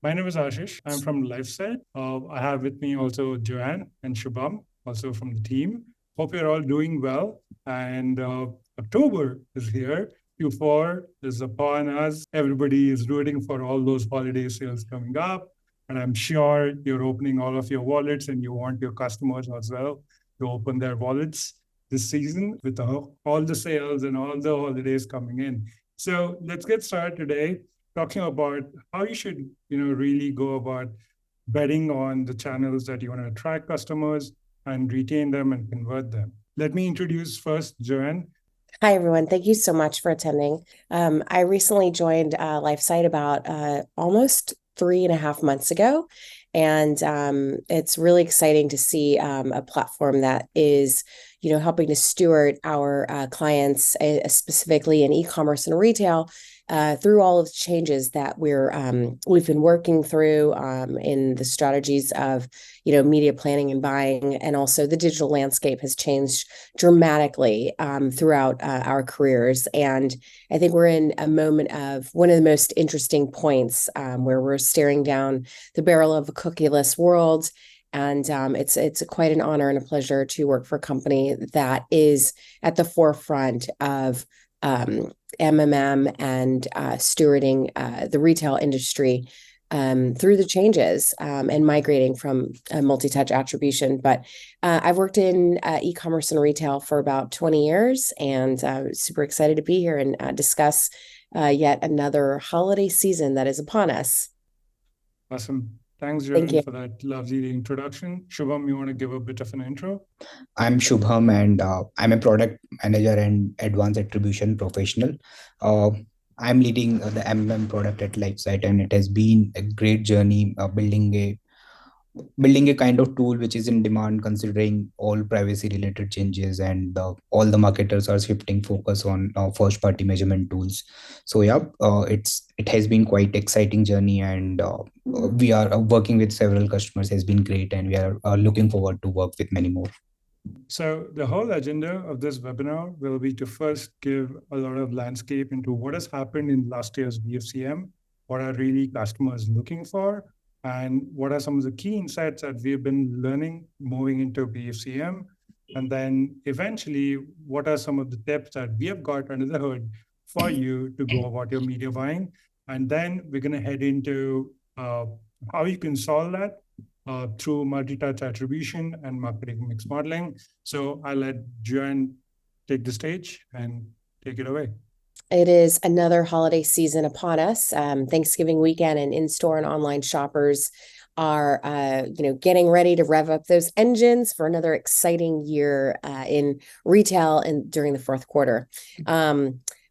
My name is Ashish. I'm from Lifesight. I have with me also Joanne and Shubham, also from the team. Hope you're all doing well. And October is here. Q4 is upon us. Everybody is rooting for all those holiday sales coming up. And I'm sure you're opening all of your wallets and you want your customers as well to open their wallets this season with all the sales and all the holidays coming in. So let's get started today talking about how you should, really go about betting on the channels that you want to attract customers and retain them and convert them. Let me introduce first Joanne. Hi, everyone. Thank you so much for attending. I recently joined Lifesight about almost 3.5 months ago. And it's really exciting to see a platform that is, helping to steward our clients, specifically in e-commerce and retail, through all of the changes that we've been working through in the strategies of, media planning and buying, and also the digital landscape has changed dramatically throughout our careers. And I think we're in a moment of one of the most interesting points where we're staring down the barrel of a cookieless world. And it's quite an honor and a pleasure to work for a company that is at the forefront of MMM and stewarding the retail industry through the changes and migrating from multi-touch attribution. But I've worked in e-commerce and retail for about 20 years, and super excited to be here and discuss yet another holiday season that is upon us. Awesome. Thanks, Thank Joanne, you. for that lovely introduction. Shubham, you want to give a bit of an intro? I'm Shubham, and I'm a product manager and advanced attribution professional. Uh, I'm leading the MM product at Lifesight, and it has been a great journey building a kind of tool which is in demand, considering all privacy related changes, and all the marketers are shifting focus on first party measurement tools. So yeah, it has been quite exciting journey, and we are working with several customers has been great, and we are looking forward to work with many more. So the whole agenda of this webinar will be to first give a lot of landscape into what has happened in last year's BFCM, what are really customers looking for, and what are some of the key insights that we've been learning moving into BFCM. And then eventually, what are some of the tips that we have got under the hood for you to go about your media buying? And then we're going to head into how you can solve that through multi-touch attribution and marketing mix modeling. So I'll let Joanne take the stage and take it away. It is another holiday season upon us. Thanksgiving weekend, and in-store and online shoppers are, getting ready to rev up those engines for another exciting year in retail and during the fourth quarter.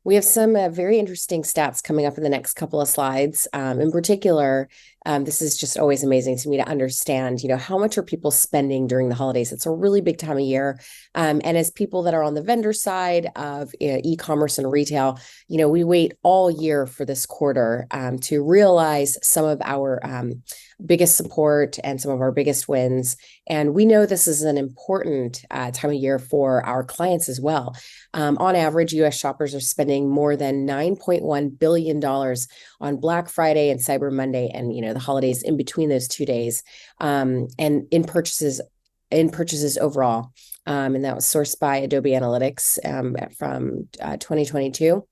We have some very interesting stats coming up in the next couple of slides. In particular, this is just always amazing to me to understand, how much are people spending during the holidays? It's a really big time of year. And as people that are on the vendor side of e-commerce and retail, we wait all year for this quarter to realize some of our biggest support and some of our biggest wins. And we know this is an important time of year for our clients as well. On average, US shoppers are spending more than $9.1 billion on Black Friday and Cyber Monday, and the holidays in between those 2 days, and in purchases overall. And that was sourced by Adobe Analytics from 2022.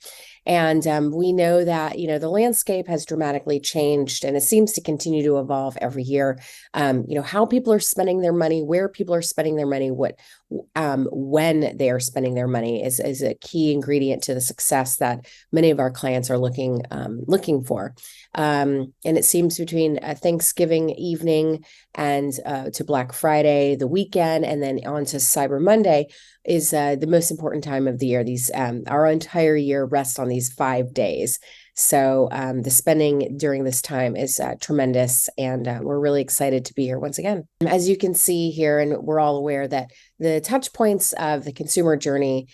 And we know that, the landscape has dramatically changed, and it seems to continue to evolve every year. How people are spending their money, where people are spending their money, when they are spending their money is a key ingredient to the success that many of our clients are looking for. And it seems between Thanksgiving evening and to Black Friday, the weekend, and then on to Cyber Monday is the most important time of the year. These our entire year rests on these 5 days. So the spending during this time is tremendous, and we're really excited to be here once again. As you can see here, and we're all aware that the touch points of the consumer journey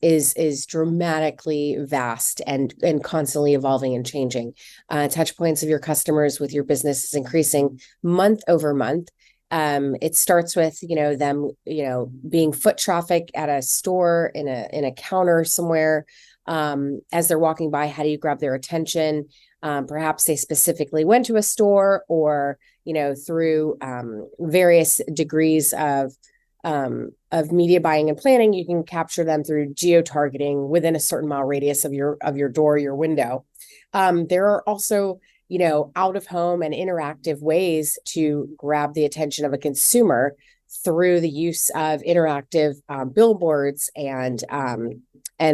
is dramatically vast and constantly evolving and changing. Touch points of your customers with your business is increasing month over month. It starts with, them, being foot traffic at a store, in a counter somewhere. As they're walking by, how do you grab their attention? Perhaps they specifically went to a store, or, through various degrees of media buying and planning, you can capture them through geo-targeting within a certain mile radius of your door, your window. There are also, out of home and interactive ways to grab the attention of a consumer through the use of interactive billboards and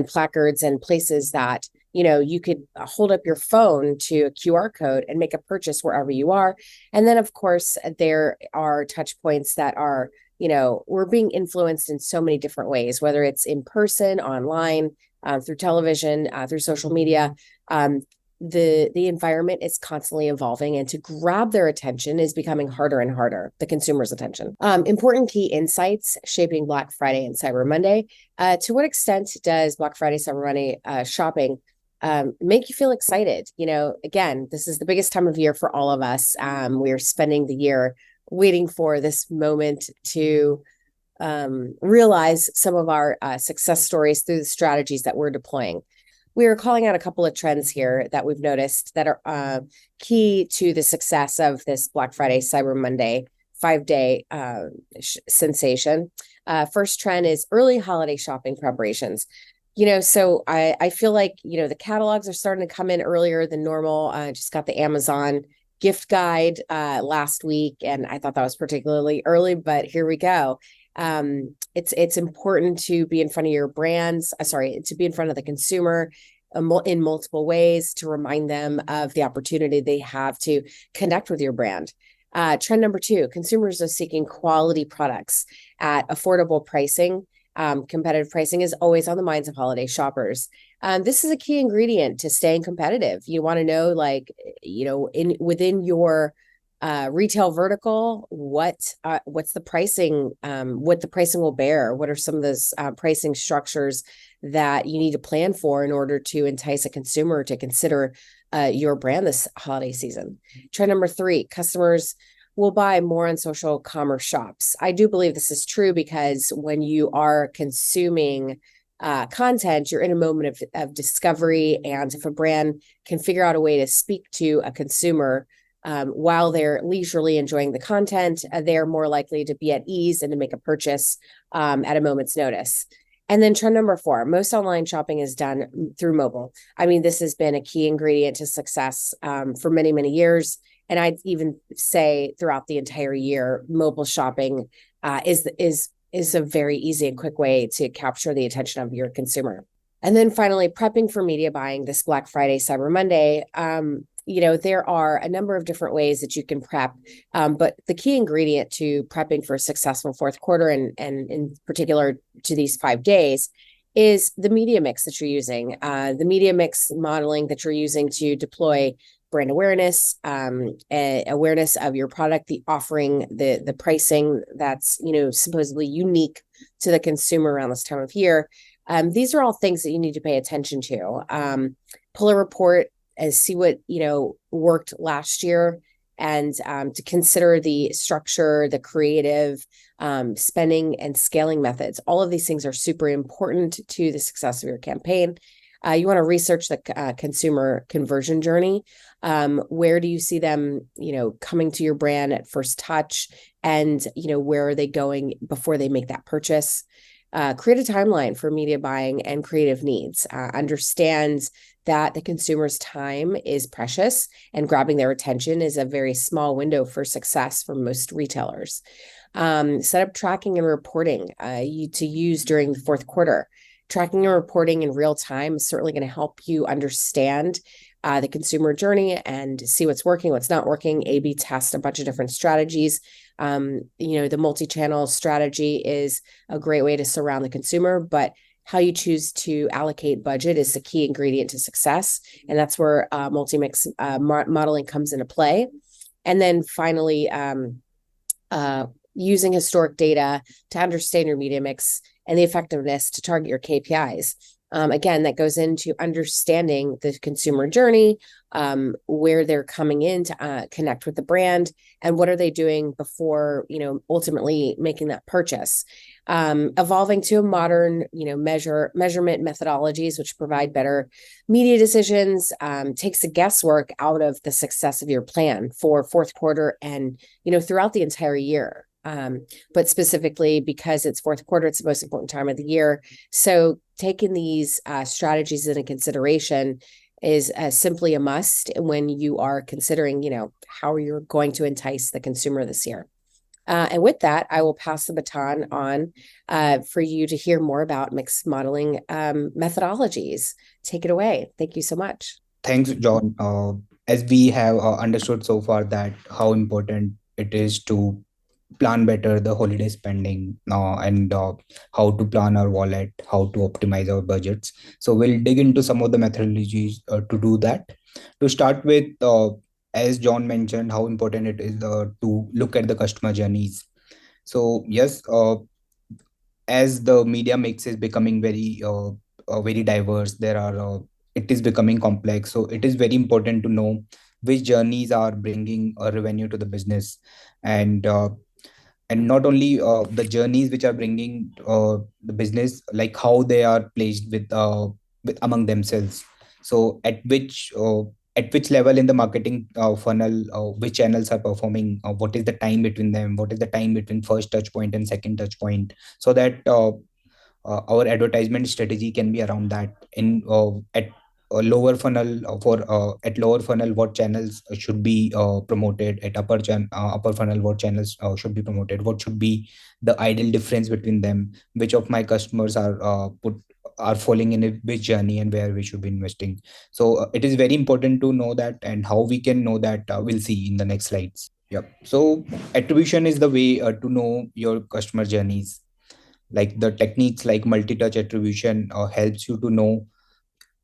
placards and places that, you could hold up your phone to a QR code and make a purchase wherever you are. And then, of course, there are touch points that are, we're being influenced in so many different ways, whether it's in person, online, through television, through social media. The environment is constantly evolving, and to grab their attention is becoming harder and harder, the consumer's attention. Important key insights shaping Black Friday and Cyber Monday. To what extent does Black Friday, Cyber Monday shopping make you feel excited? Again, this is the biggest time of year for all of us. We're spending the year waiting for this moment to realize some of our success stories through the strategies that we're deploying. We are calling out a couple of trends here that we've noticed that are key to the success of this Black Friday, Cyber Monday 5-day sensation. First trend is early holiday shopping preparations. So I feel like, the catalogs are starting to come in earlier than normal. I just got the Amazon gift guide last week, and I thought that was particularly early, but here we go. It's important to be in front of your brands, to be in front of the consumer in multiple ways, to remind them of the opportunity they have to connect with your brand. Trend number 2, consumers are seeking quality products at affordable pricing. Competitive pricing is always on the minds of holiday shoppers. This is a key ingredient to staying competitive. You want to know, within your retail vertical, what's the pricing, what the pricing will bear, what are some of those pricing structures that you need to plan for in order to entice a consumer to consider your brand this holiday season. Trend number 3, customers will buy more on social commerce shops. I do believe this is true because when you are consuming content, you're in a moment of discovery, and if a brand can figure out a way to speak to a consumer while they're leisurely enjoying the content, they're more likely to be at ease and to make a purchase at a moment's notice. And then trend number 4, most online shopping is done through mobile. I mean, this has been a key ingredient to success for many, many years. And I'd even say throughout the entire year, mobile shopping is a very easy and quick way to capture the attention of your consumer. And then finally, prepping for media buying this Black Friday, Cyber Monday. There are a number of different ways that you can prep, but the key ingredient to prepping for a successful fourth quarter, and in particular to these 5 days, is the media mix that you're using, the media mix modeling that you're using to deploy brand awareness, awareness of your product, the offering, the pricing that's, supposedly unique to the consumer around this time of year. These are all things that you need to pay attention to. Pull a report and see what, worked last year, and to consider the structure, the creative, spending and scaling methods. All of these things are super important to the success of your campaign. You want to research the consumer conversion journey. Where do you see them, coming to your brand at first touch, and, where are they going before they make that purchase? Create a timeline for media buying and creative needs. Understand that the consumer's time is precious, and grabbing their attention is a very small window for success for most retailers. Set up tracking and reporting to use during the fourth quarter. Tracking and reporting in real time is certainly going to help you understand the consumer journey and see what's working, what's not working, A/B test a bunch of different strategies. The multi-channel strategy is a great way to surround the consumer, but how you choose to allocate budget is the key ingredient to success. And that's where multi-mix modeling comes into play. And then finally, using historic data to understand your media mix and the effectiveness to target your KPIs. Again, that goes into understanding the consumer journey, where they're coming in to connect with the brand, and what are they doing before, ultimately making that purchase. Evolving to a modern, measurement methodologies, which provide better media decisions, takes the guesswork out of the success of your plan for fourth quarter and, throughout the entire year. But specifically because it's fourth quarter, it's the most important time of the year. So taking these strategies into consideration is simply a must when you are considering, how you're going to entice the consumer this year. And with that, I will pass the baton on for you to hear more about mixed modeling methodologies. Take it away. Thank you so much. Thanks, John. As we have understood so far that how important it is to plan better the holiday spending and how to plan our wallet, how to optimize our budgets. So we'll dig into some of the methodologies to do that. To start with, as John mentioned, how important it is to look at the customer journeys. So yes, as the media mix is becoming very diverse, it is becoming complex. So it is very important to know which journeys are bringing a revenue to the business, and not only the journeys which are bringing the business, like how they are placed with among themselves. So at which level in the marketing funnel, which channels are performing, what is the time between them, what is the time between first touch point and second touch point, so that our advertisement strategy can be around that. In at a lower funnel, for at lower funnel, what channels should be promoted. At upper funnel, what channels should be promoted, what should be the ideal difference between them, which of my customers are falling in which journey, and where we should be investing. So it is very important to know that, and how we can know that, we'll see in the next slides. Yep. So attribution is the way to know your customer journeys. Like the techniques like multi-touch attribution helps you to know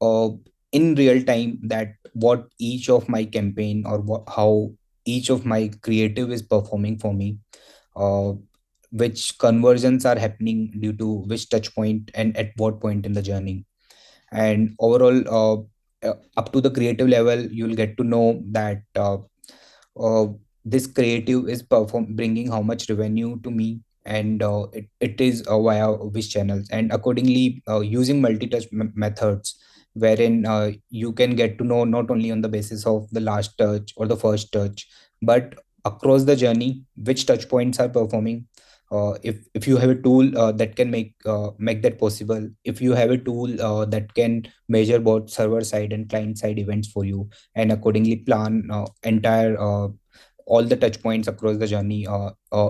uh, in real time that what each of my campaign, or how each of my creative is performing for me, uh, which conversions are happening due to which touch point and at what point in the journey. And overall, up to the creative level, you'll get to know that uh, this creative is bringing how much revenue to me, and it is via which channels. And accordingly, using multi-touch methods, wherein you can get to know not only on the basis of the last touch or the first touch, but across the journey which touch points are performing. If you have a tool that can make that possible, if you have a tool that can measure both server side and client side events for you, and accordingly plan entire all the touch points across the journey,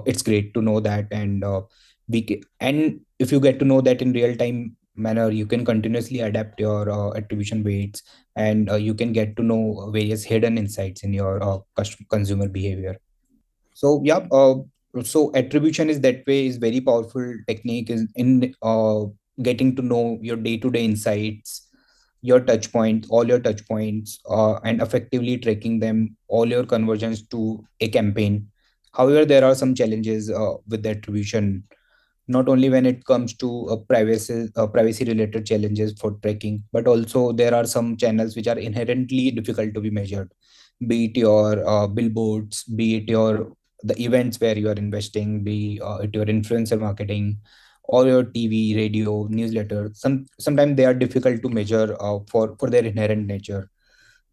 it's great to know that. And and if you get to know that in real time manner, you can continuously adapt your attribution weights, and you can get to know various hidden insights in your consumer behavior. So yeah, so attribution is that way is very powerful technique is in getting to know your day-to-day insights, your touch points, all your touch points, and effectively tracking them, all your conversions to a campaign. However, there are some challenges with the attribution, not only when it comes to privacy related challenges for tracking, but also there are some channels which are inherently difficult to be measured, be it your billboards, be it your the events where you are investing, be it your influencer marketing, or your TV, radio, newsletter. Sometimes they are difficult to measure for their inherent nature.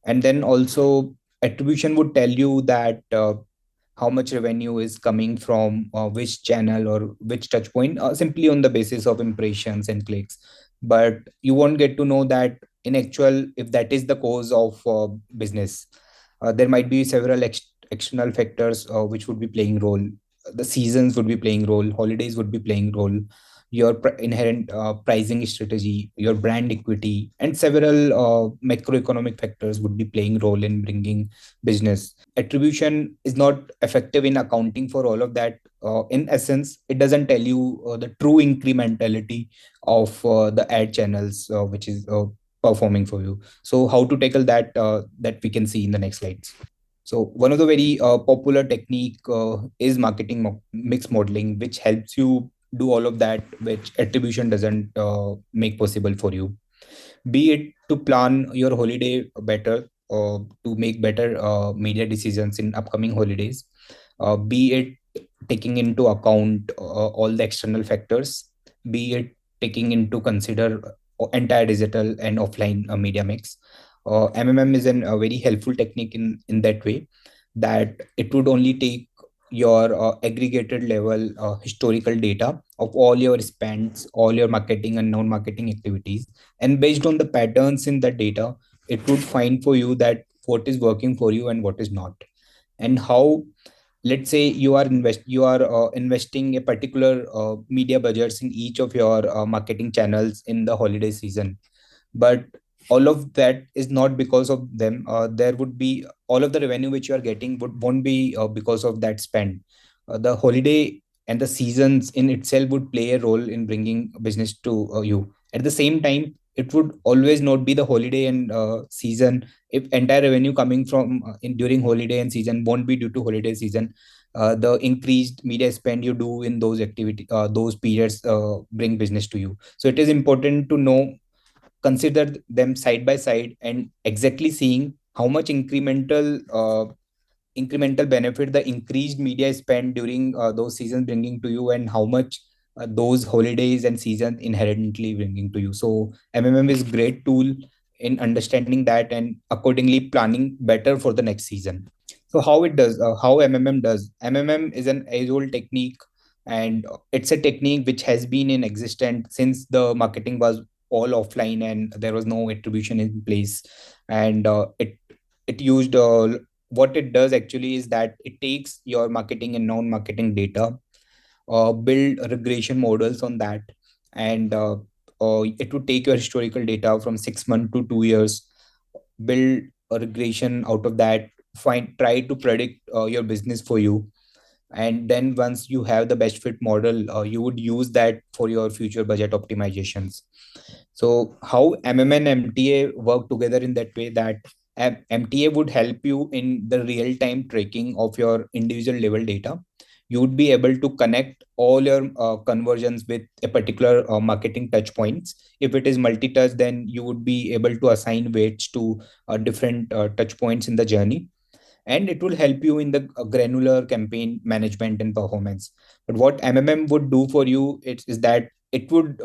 And then also attribution would tell you that how much revenue is coming from which channel or which touch point, simply on the basis of impressions and clicks. But you won't get to know that in actual, if that is the cause of business. There might be several external factors which would be playing role. The seasons would be playing role, holidays would be playing role, your inherent pricing strategy, your brand equity, and several macroeconomic factors would be playing role in bringing business. Attribution is not effective in accounting for all of that. In essence, it doesn't tell you the true incrementality of the ad channels which is performing for you. So how to tackle that, that we can see in the next slides. So one of the very popular technique is marketing mix modeling, which helps you do all of that, which attribution doesn't make possible for you. be it to plan your holiday better, to make better media decisions in upcoming holidays, be it taking into account all the external factors, be it taking into consider entire digital and offline media mix. MMM is a very helpful technique in that way, that it would only take your aggregated level historical data of all your spends, all your marketing and non-marketing activities, and based on the patterns in that data, it would find for you that what is working for you and what is not, and how, let's say you are investing a particular media budgets in each of your marketing channels in the holiday season, but all of that is not because of them. There would be all of the revenue which you are getting won't be because of that spend. The holiday and the seasons in itself would play a role in bringing business to you. At the same time, it would always not be the holiday and season. If entire revenue coming from in during holiday and season won't be due to holiday season, the increased media spend you do in those activity, those periods bring business to you. So it is important to know, consider them side by side, and exactly seeing how much incremental benefit the increased media spend during those seasons bringing to you, and how much those holidays and seasons inherently bringing to you. So MMM is great tool in understanding that and accordingly planning better for the next season. So how it does, how MMM does. MMM is an age-old technique, and it's a technique which has been in existence since the marketing was all offline and there was no attribution in place. And it used what it does actually is that it takes your marketing and non-marketing data, build regression models on that, and it would take your historical data from 6 months to 2 years, build a regression out of that, find try to predict your business for you, and then once you have the best fit model, you would use that for your future budget optimizations. So how MM and MTA work together in that way, that MTA would help you in the real time tracking of your individual level data. You would be able to connect all your conversions with a particular marketing touch points. If it is multi-touch, then you would be able to assign weights to different touch points in the journey, and it will help you in the granular campaign management and performance. But what MMM would do for you is that it would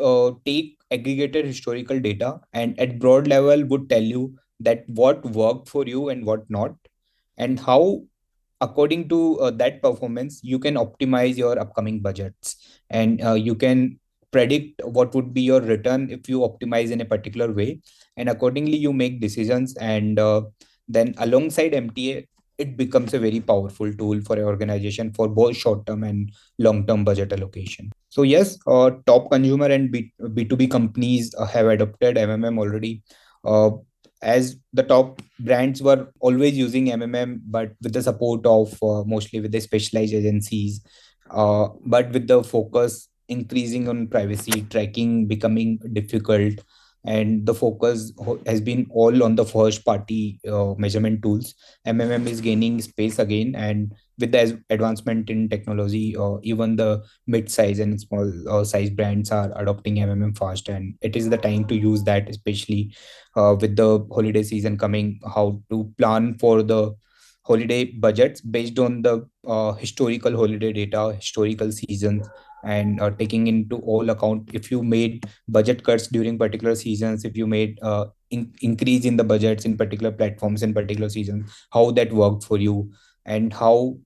take aggregated historical data and at broad level would tell you that what worked for you and what not, and how according to that performance you can optimize your upcoming budgets, and you can predict what would be your return if you optimize in a particular way, and accordingly you make decisions, and then alongside MTA it becomes a very powerful tool for an organization for both short term and long term budget allocation. So yes, top consumer and B2B companies have adopted MMM already, uh, as the top brands were always using MMM, but with the support of mostly with the specialized agencies, but with the focus increasing on privacy, tracking becoming difficult, and the focus has been all on the first party measurement tools. MMM is gaining space again, and with the advancement in technology, even the mid-size and small size brands are adopting MMM fast, and it is the time to use that, especially with the holiday season coming, how to plan for the holiday budgets based on the historical holiday data, historical seasons, and taking into all account if you made budget cuts during particular seasons, if you made increase in the budgets in particular platforms in particular seasons, how that worked for you, and how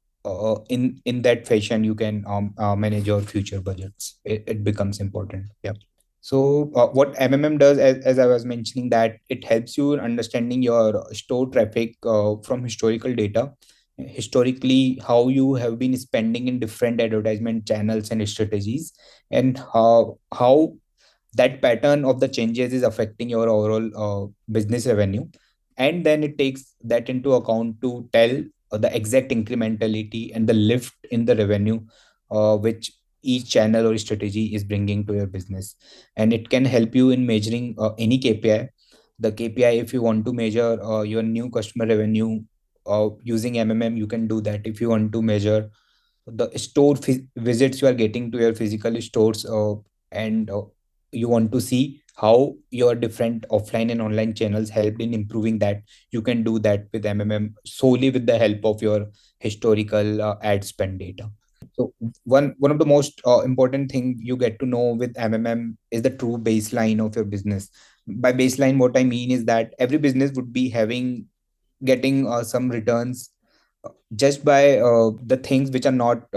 in that fashion you can manage your future budgets. It becomes important. Yeah. So what MMM does, as I was mentioning, that it helps you in understanding your store traffic from historical data, historically how you have been spending in different advertisement channels and strategies, and how that pattern of the changes is affecting your overall business revenue, and then it takes that into account to tell the exact incrementality and the lift in the revenue which each channel or strategy is bringing to your business. And it can help you in measuring any KPI. The KPI, if you want to measure your new customer revenue using MMM, you can do that. If you want to measure the visits you are getting to your physical stores, and you want to see how your different offline and online channels helped in improving that, you can do that with MMM solely with the help of your historical ad spend data. So one of the most important thing you get to know with MMM is the true baseline of your business. By baseline, what I mean is that every business would be getting some returns just by the things which are not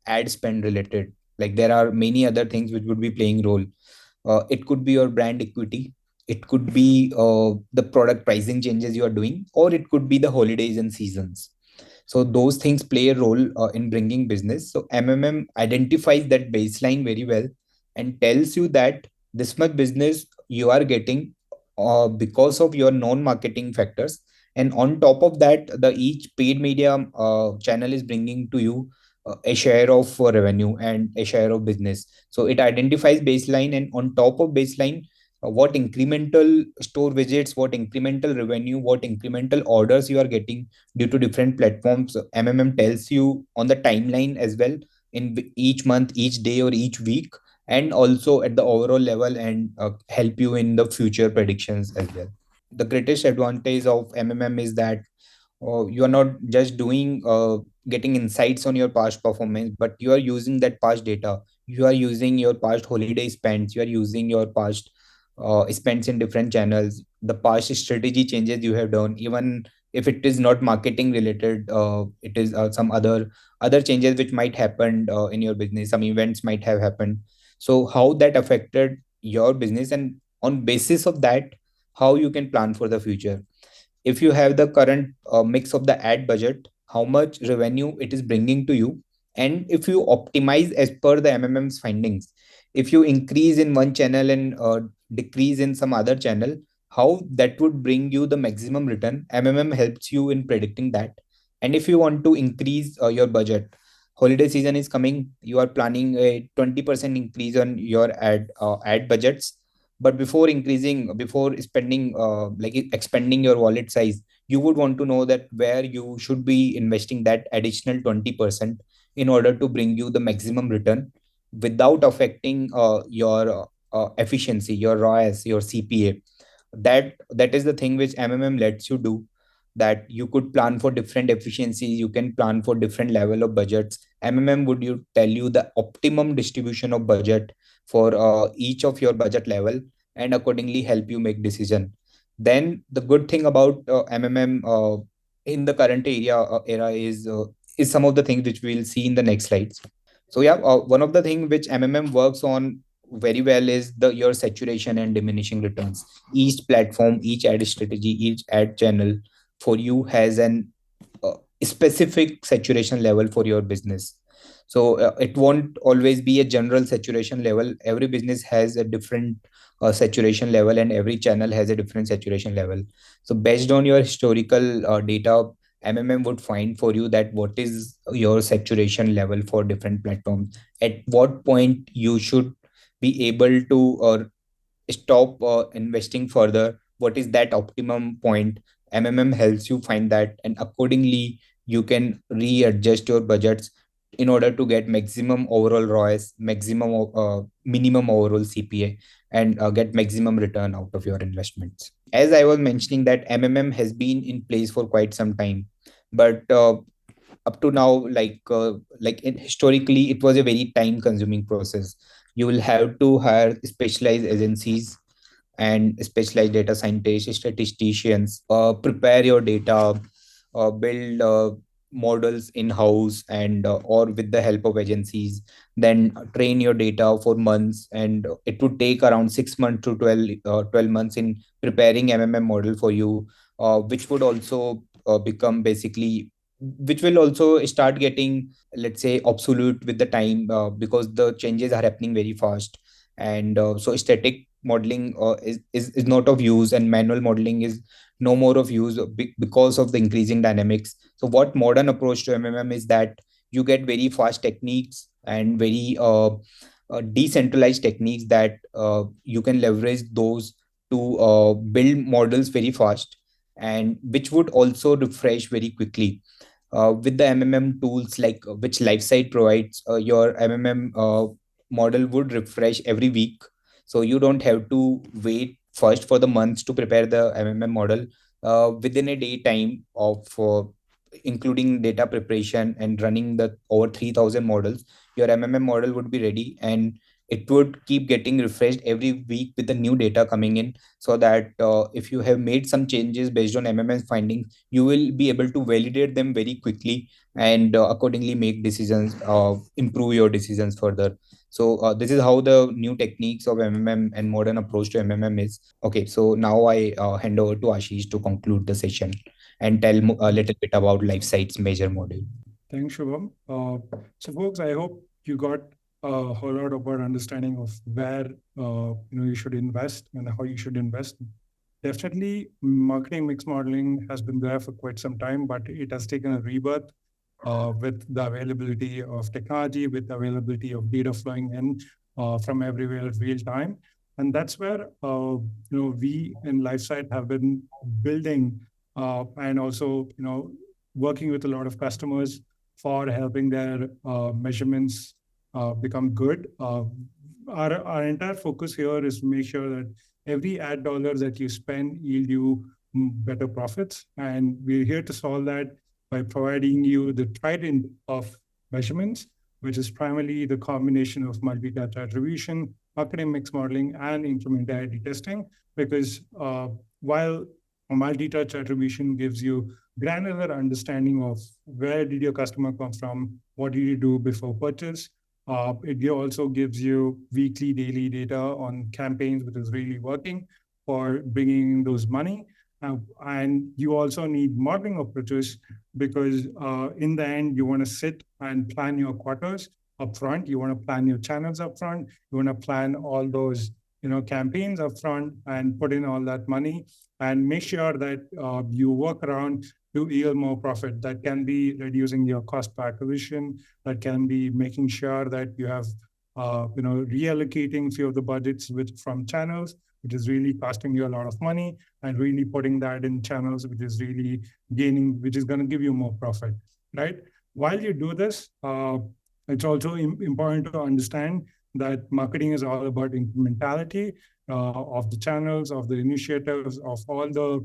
ad spend related. Like there are many other things which would be playing role. It could be your brand equity, it could be the product pricing changes you are doing, or it could be the holidays and seasons. So those things play a role in bringing business. So MMM identifies that baseline very well and tells you that this much business you are getting because of your non-marketing factors, and on top of that the each paid media channel is bringing to you a share of revenue and a share of business. So it identifies baseline, and on top of baseline, what incremental store visits, what incremental revenue, what incremental orders you are getting due to different platforms. MMM tells you on the timeline as well, in each month, each day, or each week, and also at the overall level, and help you in the future predictions as well. The greatest advantage of MMM is that you are not just doing getting insights on your past performance, but you are using that past data, you are using your past holiday spends, you are using your past spends in different channels, the past strategy changes you have done, even if it is not marketing related, it is some other changes which might happen in your business, some events might have happened. So how that affected your business, and on basis of that, how you can plan for the future. If you have the current mix of the ad budget, how much revenue it is bringing to you, and if you optimize as per the MMM's findings, if you increase in one channel and decrease in some other channel, how that would bring you the maximum return. MMM helps you in predicting that. And if you want to increase your budget, holiday season is coming, you are planning a 20% increase on your ad budgets, but before spending like expanding your wallet size, you would want to know that where you should be investing that additional 20% in order to bring you the maximum return without affecting your efficiency, your ROAS, your CPA. That is the thing which MMM lets you do, that you could plan for different efficiencies, you can plan for different level of budgets. MMM would you tell you the optimum distribution of budget for each of your budget level, and accordingly help you make decision. Then the good thing about MMM in the current era is some of the things which we'll see in the next slides. So yeah, one of the things which MMM works on very well is the your saturation and diminishing returns. Each platform, each ad strategy, each ad channel for you has an specific saturation level for your business. So it won't always be a general saturation level. Every business has a different saturation level, and every channel has a different saturation level. So based on your historical data, MMM would find for you that what is your saturation level for different platforms, at what point you should be able to stop investing further, what is that optimum point. MMM helps you find that, and accordingly you can readjust your budgets in order to get maximum overall ROAS, maximum minimum overall CPA, and get maximum return out of your investments. As I was mentioning, that MMM has been in place for quite some time, but up to now, historically, it was a very time consuming process. You will have to hire specialized agencies and specialized data scientists, statisticians, prepare your data, build models in house, and or with the help of agencies, then train your data for months, and it would take around 6 months to 12 months in preparing MMM model for you, which would also become basically, which will also start getting, let's say, obsolete with the time, because the changes are happening very fast. And so static modeling is not of use, and manual modeling is no more of use because of the increasing dynamics. So what modern approach to MMM is that you get very fast techniques and very decentralized techniques that you can leverage those to build models very fast, and which would also refresh very quickly with the MMM tools like which Lifesight provides. Your MMM model would refresh every week. So you don't have to wait first for the months to prepare the MMM model. Within a day time of including data preparation and running the over 3000 models, your MMM model would be ready, and it would keep getting refreshed every week with the new data coming in, so that if you have made some changes based on MMM findings, you will be able to validate them very quickly and accordingly make decisions, improve your decisions further. So this is how the new techniques of MMM and modern approach to MMM is. Okay, so now I hand over to Ashish to conclude the session and tell a little bit about LifeSight's major module. Thanks, Shubham. So, folks, I hope you got a whole lot about understanding of where you should invest and how you should invest. Definitely, marketing mix modeling has been there for quite some time, but it has taken a rebirth with the availability of technology, with the availability of data flowing in from everywhere real time. And that's where we in Lifesight have been building and also working with a lot of customers for helping their measurements become good. Our entire focus here is to make sure that every ad dollar that you spend yield you better profits. And we're here to solve that by providing you the trident of measurements, which is primarily the combination of multi-touch attribution, marketing mix modeling, and incrementality testing. Because while a multi-touch attribution gives you granular understanding of where did your customer come from, what did you do before purchase, it also gives you weekly, daily data on campaigns, which is really working for bringing in those money. And you also need modeling approaches because in the end, you want to sit and plan your quarters upfront. You want to plan your channels upfront. You want to plan all those campaigns upfront and put in all that money and make sure that you work around to yield more profit. That can be reducing your cost per acquisition. That can be making sure that you have reallocating few of the budgets from channels, which is really costing you a lot of money, and really putting that in channels which is really which is going to give you more profit, right? While you do this, it's also important to understand that marketing is all about incrementality of the channels, of the initiatives, of all the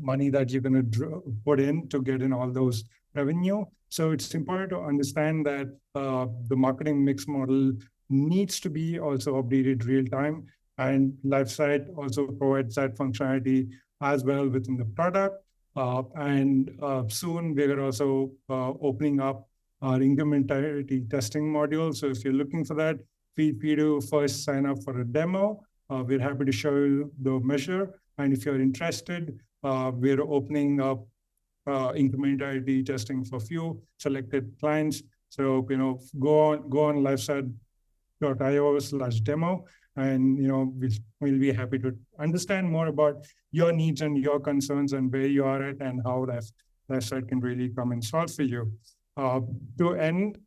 money that you're going to put in to get in all those revenue. So it's important to understand that the marketing mix model needs to be also updated real time. And Lifesight also provides that functionality as well within the product. And soon we're also opening up our incrementality testing module. So if you're looking for that, feel free to first sign up for a demo. We're happy to show you the measure. And if you're interested, we're opening up incrementality testing for few selected clients. So go on lifesight.io/demo, and we'll be happy to understand more about your needs and your concerns and where you are at and how Lifesight can really come and solve for you. To end,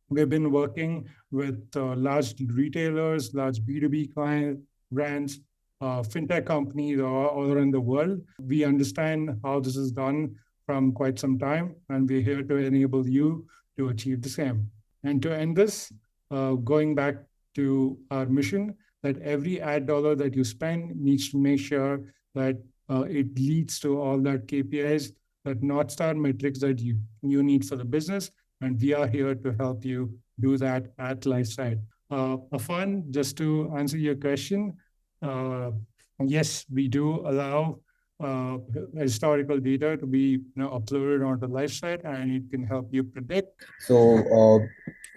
we've been working with large retailers, large B2B client brands, fintech companies all around the world. We understand how this is done from quite some time, and we're here to enable you to achieve the same. And to end this, going back to our mission, that every ad dollar that you spend needs to make sure that it leads to all that KPIs, that North Star metrics that you need for the business. And we are here to help you do that at Lifesight. Afan, just to answer your question, yes, we do allow historical data to be uploaded onto Lifesight, and it can help you predict. So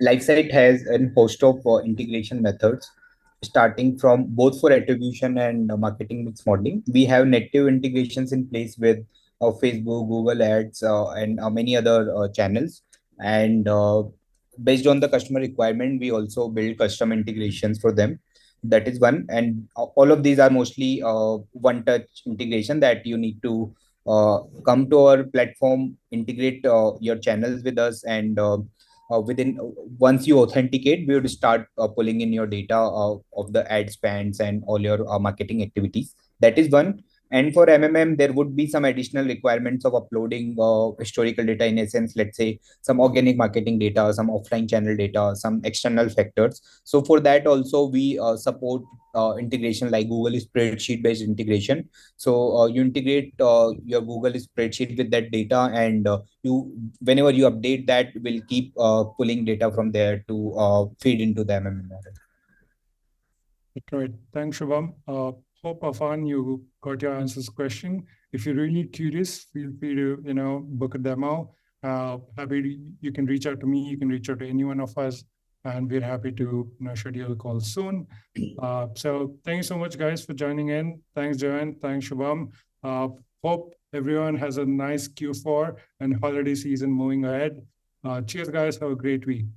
LifeSight has a host of integration methods, starting from both for attribution and marketing mix modeling. We have native integrations in place with Facebook, Google Ads, and many other channels. And based on the customer requirement, we also build custom integrations for them. That is one. And all of these are mostly one-touch integration that you need to come to our platform, integrate your channels with us, and within once you authenticate, we would start pulling in your data of the ad spends and all your marketing activities. That is one. And for MMM, there would be some additional requirements of uploading historical data, in essence, let's say some organic marketing data, some offline channel data, some external factors. So for that also, we support integration like Google spreadsheet based integration. So you integrate your Google spreadsheet with that data, and you whenever you update that, will keep pulling data from there to feed into the MMM model. Great. Thanks, Shubham. Hope, Afan, you got your answers question. If you're really curious, feel free to, book a demo. You can reach out to me, you can reach out to any one of us, and we're happy to schedule a call soon. So thank you so much, guys, for joining in. Thanks, Joanne. Thanks, Shubham. Hope everyone has a nice Q4 and holiday season moving ahead. Cheers, guys. Have a great week.